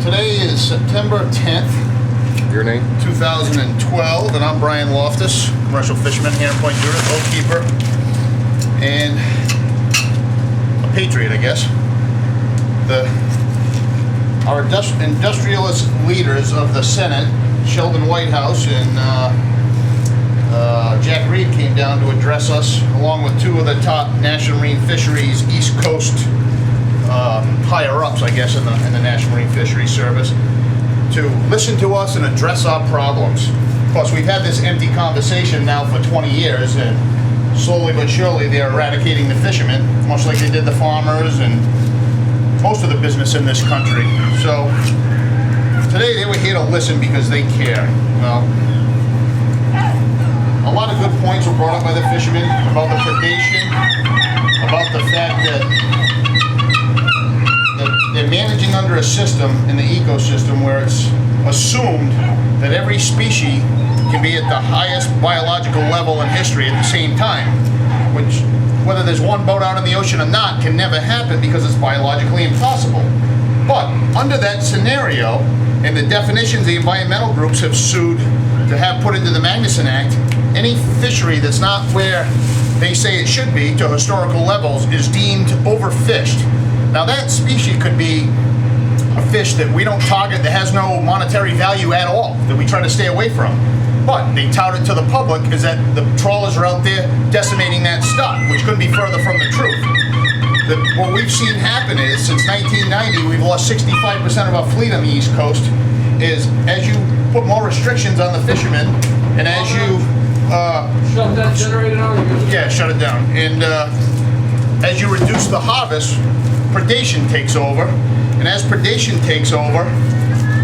Today is September 10th, Your name? 2012, and I'm Brian Loftus, commercial fisherman, Hand Point unit, boatkeeper, and a patriot, I guess. Our industrialist leaders of the Senate, Sheldon Whitehouse and Jack Reed, came down to address us, along with two of the top National Marine Fisheries East Coast higher-ups, I guess, in the National Marine Fisheries Service, to listen to us and address our problems. Of course, we've had this empty conversation now for 20 years, and slowly but surely they're eradicating the fishermen, much like they did the farmers and most of the business in this country. So today they were here to listen because they care. Well, a lot of good points were brought up by the fishermen about the predation, about the fact that they're managing under a system in the ecosystem where it's assumed that every species can be at the highest biological level in history at the same time, which, whether there's one boat out in the ocean or not, can never happen because it's biologically impossible. But under that scenario, and the definitions the environmental groups have sued to have put into the Magnuson Act, any fishery that's not where they say it should be to historical levels is deemed overfished. Now that species could be a fish that we don't target, that has no monetary value at all, that we try to stay away from. But they tout it to the public is that the trawlers are out there decimating that stock, which couldn't be further from the truth. What we've seen happen is, since 1990, we've lost 65% of our fleet on the East Coast, is as you put more restrictions on the fishermen, and as you... Shut that generator down? Yeah, shut it down. And as you reduce the harvest, predation takes over. And as predation takes over,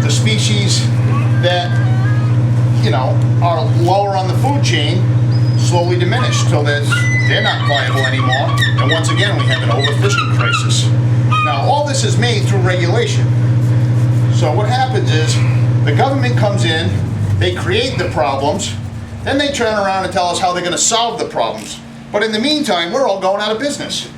the species that, you know, are lower on the food chain slowly diminish till they're not viable anymore. And once again, we have an overfishing crisis. Now, all this is made through regulation. So what happens is the government comes in, they create the problems, then they turn around and tell us how they're going to solve the problems. But in the meantime, we're all going out of business.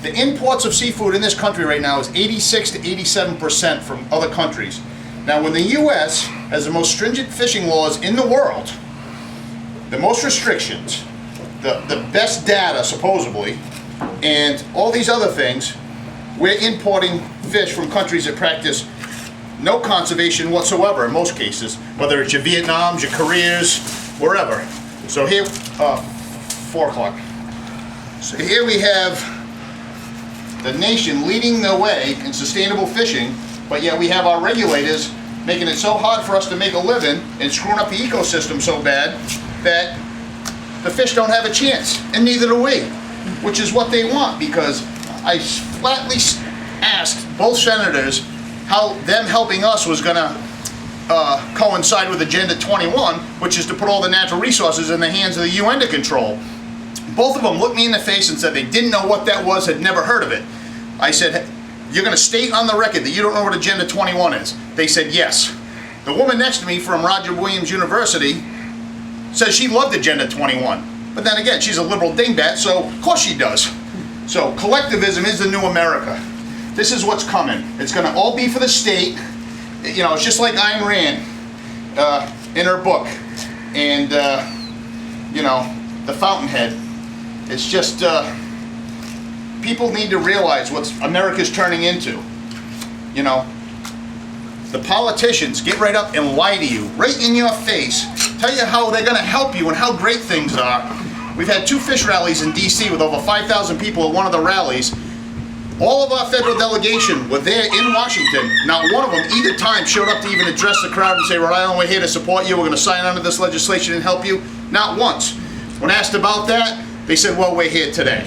The imports of seafood in this country right now is 86 to 87% from other countries. Now, when the U.S. has the most stringent fishing laws in the world, the most restrictions, the best data, supposedly, and all these other things, we're importing fish from countries that practice no conservation whatsoever in most cases, whether it's your Vietnams, your Koreas, wherever. So here, 4 o'clock. So here we have the nation leading the way in sustainable fishing, but yet we have our regulators making it so hard for us to make a living and screwing up the ecosystem so bad that the fish don't have a chance, and neither do we, which is what they want, because I flatly asked both senators how them helping us was going to coincide with Agenda 21, which is to put all the natural resources in the hands of the UN to control. Both of them looked me in the face and said they didn't know what that was, had never heard of it. I said, you're going to state on the record that you don't know what Agenda 21 is? They said yes. The woman next to me from Roger Williams University says she loved Agenda 21. But then again, she's a liberal dingbat, so of course she does. So collectivism is the new America. This is what's coming. It's going to all be for the state. You know, it's just like Ayn Rand in her book. And, you know, the Fountainhead. It's just, people need to realize what America's turning into. You know, the politicians get right up and lie to you, right in your face, tell you how they're going to help you and how great things are. We've had 2 fish rallies in D.C. with over 5,000 people at one of the rallies. All of our federal delegation were there in Washington. Not one of them either time showed up to even address the crowd and say, Rhode Island, we're here to support you, we're going to sign under this legislation and help you. Not once. When asked about that, they said, well, we're here today.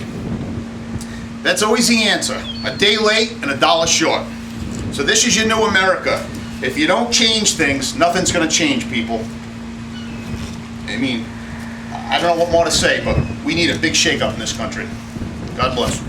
That's always the answer. A day late and a dollar short. So this is your new America. If you don't change things, nothing's going to change, people. I mean, I don't know what more to say, but we need a big shake-up in this country. God bless.